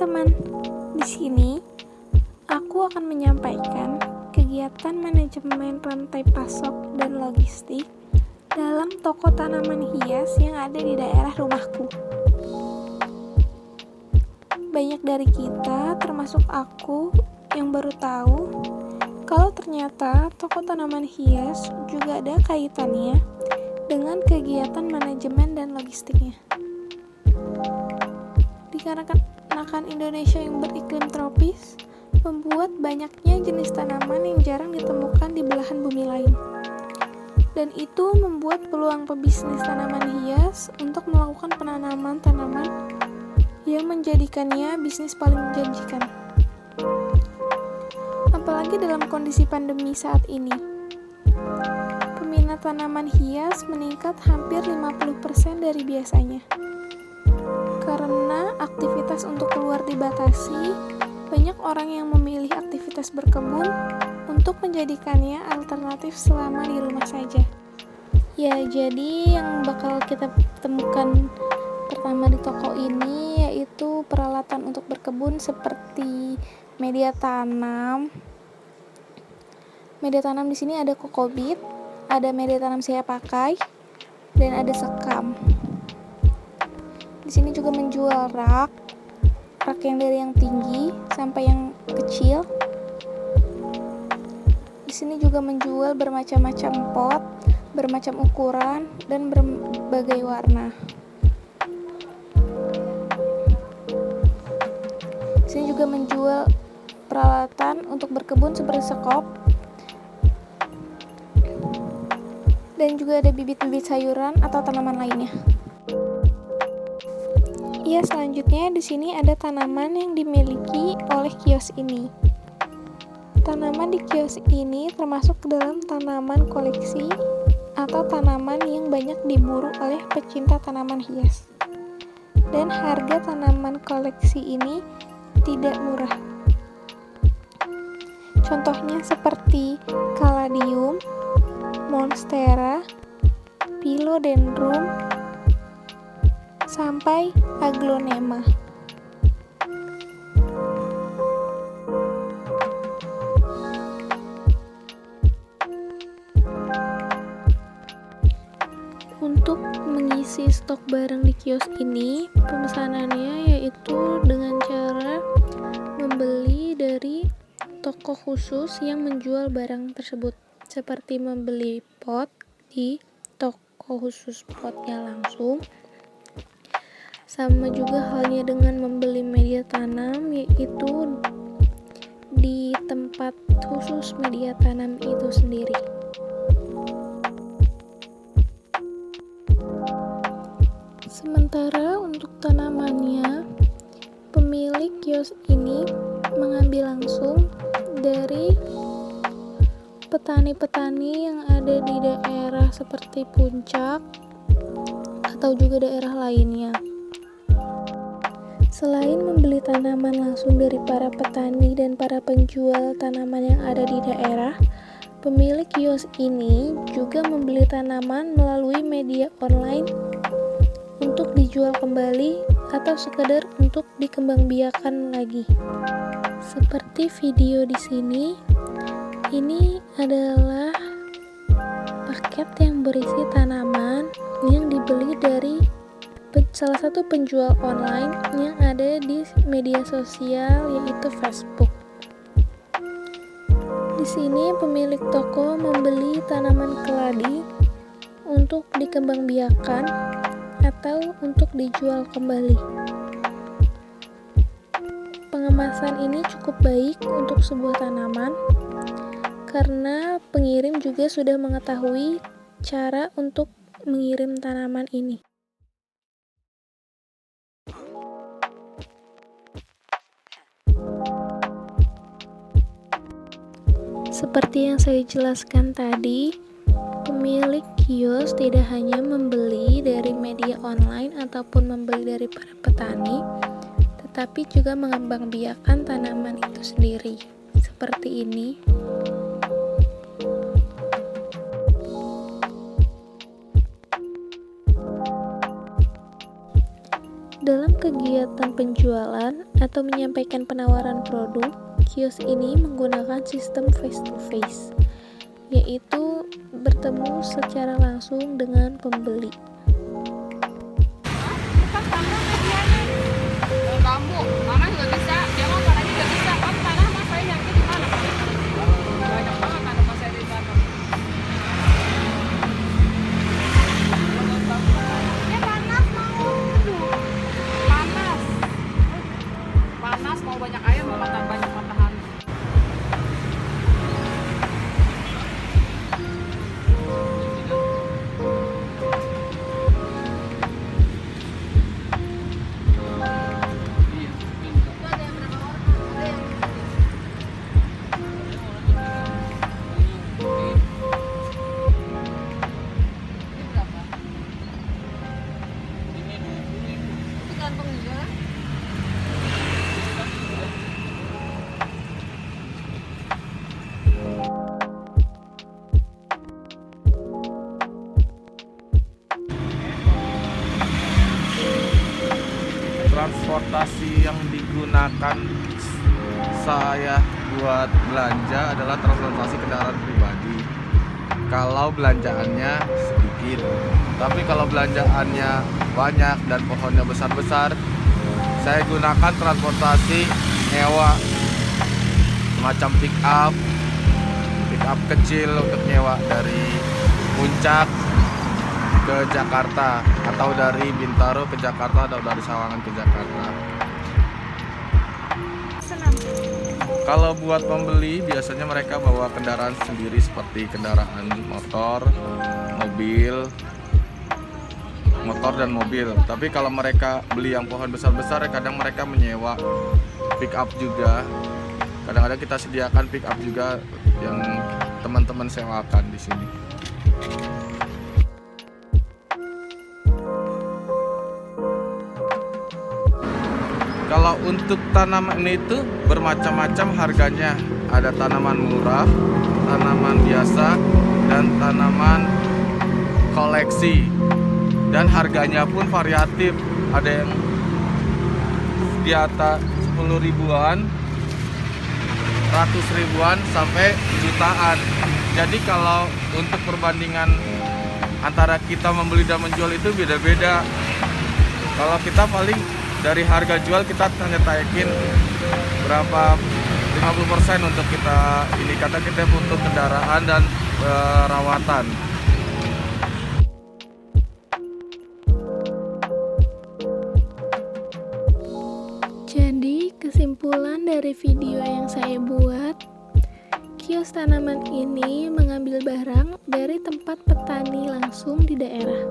teman, di sini aku akan menyampaikan kegiatan manajemen rantai pasok dan logistik dalam toko tanaman hias yang ada di daerah rumahku. Banyak dari kita, termasuk aku, yang baru tahu kalau ternyata toko tanaman hias juga ada kaitannya dengan kegiatan manajemen dan logistiknya. Dikarenakan Indonesia yang beriklim tropis, membuat banyaknya jenis tanaman yang jarang ditemukan di belahan bumi lain. Dan itu membuat peluang pebisnis tanaman hias untuk melakukan penanaman tanaman yang menjadikannya bisnis paling menjanjikan. Apalagi dalam kondisi pandemi saat ini. Peminat tanaman hias meningkat hampir 50% dari biasanya. Karena aktivitas untuk keluar dibatasi, banyak orang yang memilih aktivitas berkebun untuk menjadikannya alternatif selama di rumah saja. Ya, jadi yang bakal kita temukan pertama di toko ini yaitu peralatan untuk berkebun seperti media tanam. Media tanam di sini ada kokobit, ada media tanam saya pakai, dan ada sekam. Di sini juga menjual rak yang dari yang tinggi sampai yang kecil. Di sini juga menjual bermacam-macam pot, bermacam ukuran, dan berbagai warna. Di sini juga menjual peralatan untuk berkebun seperti sekop, dan juga ada bibit-bibit sayuran atau tanaman lainnya. Ya, selanjutnya di sini ada tanaman yang dimiliki oleh kios ini. Tanaman di kios ini termasuk ke dalam tanaman koleksi atau tanaman yang banyak diburu oleh pecinta tanaman hias. Dan harga tanaman koleksi ini tidak murah. Contohnya seperti caladium, monstera, philodendron, sampai aglonema. Untuk mengisi stok barang di kios ini, pemesanannya yaitu dengan cara membeli dari toko khusus yang menjual barang tersebut, seperti membeli pot di toko khusus potnya langsung. Sama juga halnya dengan membeli media tanam, yaitu di tempat khusus media tanam itu sendiri. Sementara untuk tanamannya, pemilik kios ini mengambil langsung dari petani-petani yang ada di daerah seperti Puncak atau juga daerah lainnya. Selain membeli tanaman langsung dari para petani dan para penjual tanaman yang ada di daerah, pemilik kios ini juga membeli tanaman melalui media online untuk dijual kembali atau sekedar untuk dikembangbiakan lagi. Seperti video di sini, ini adalah paket yang berisi tanaman yang dibeli dari salah satu penjual online yang ada di media sosial, yaitu Facebook. Di sini pemilik toko membeli tanaman keladi untuk dikembangbiakan atau untuk dijual kembali. Pengemasan ini cukup baik untuk sebuah tanaman karena pengirim juga sudah mengetahui cara untuk mengirim tanaman ini. Seperti yang saya jelaskan tadi, pemilik kios tidak hanya membeli dari media online ataupun membeli dari para petani, tetapi juga mengembangbiakan tanaman itu sendiri. Seperti ini. Dalam kegiatan penjualan, atau menyampaikan penawaran produk, kios ini menggunakan sistem face-to-face, yaitu bertemu secara langsung dengan pembeli. Kamu, mama juga bisa, dia mau tanah juga bisa. Kamu tanah mas saya nyari di mana? Banyak banget tanah mas saya di sana. Ya panas mau, panas, panas mau banyak air mau makan banyak matahari. Transportasi yang digunakan saya buat belanja adalah transportasi kendaraan pribadi. Kalau belanjaannya sedikit, tapi kalau belanjaannya banyak dan pohonnya besar-besar, saya gunakan transportasi nyewa, semacam pick up kecil untuk nyewa dari Puncak ke Jakarta, atau dari Bintaro ke Jakarta, atau dari Sawangan ke Jakarta. Kalau buat pembeli biasanya mereka bawa kendaraan sendiri seperti kendaraan motor dan mobil. Tapi kalau mereka beli yang pohon besar-besar, kadang mereka menyewa pick up juga. Kadang-kadang kita sediakan pick up juga yang teman-teman sewakan di sini. Kalau untuk tanaman itu bermacam-macam harganya. Ada tanaman murah, tanaman biasa, dan tanaman koleksi. Dan harganya pun variatif. Ada yang di atas 10 ribuan, 100 ribuan, sampai jutaan. Jadi kalau untuk perbandingan antara kita membeli dan menjual itu beda-beda. Kalau kita paling dari harga jual kita hanya taikin berapa 50% untuk kita ini, karena kita butuh kendaraan dan perawatan. Jadi kesimpulan dari video yang saya buat, kios tanaman ini mengambil barang dari tempat petani langsung di daerah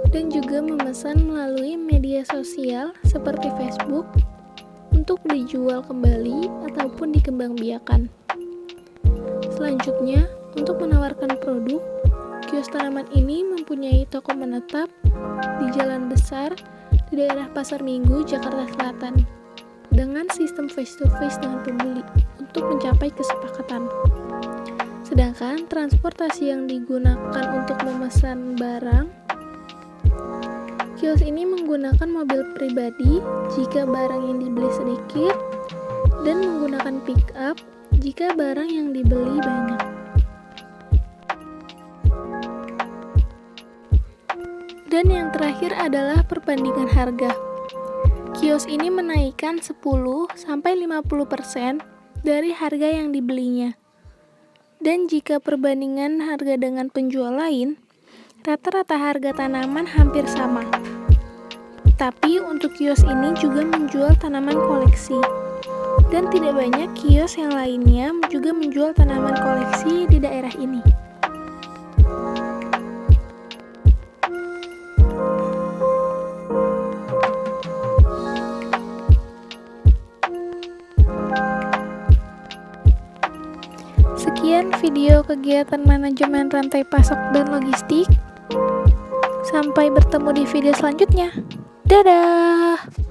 dan juga memesan melalui media sosial seperti Facebook untuk dijual kembali ataupun dikembangbiakan. Selanjutnya, untuk menawarkan produk, kios tanaman ini mempunyai toko menetap di Jalan Besar di daerah Pasar Minggu, Jakarta Selatan, dengan sistem face-to-face dengan pembeli untuk mencapai kesepakatan. Sedangkan transportasi yang digunakan untuk memesan barang, kios ini menggunakan mobil pribadi jika barang yang dibeli sedikit dan menggunakan pick up jika barang yang dibeli banyak. Dan yang terakhir adalah perbandingan harga. Kios ini menaikkan 10-50% dari harga yang dibelinya. Dan jika perbandingan harga dengan penjual lain, rata-rata harga tanaman hampir sama. Tapi untuk kios ini juga menjual tanaman koleksi. Dan tidak banyak kios yang lainnya juga menjual tanaman koleksi di daerah ini. Sekian video kegiatan manajemen rantai pasok dan logistik. Sampai bertemu di video selanjutnya. Dadah!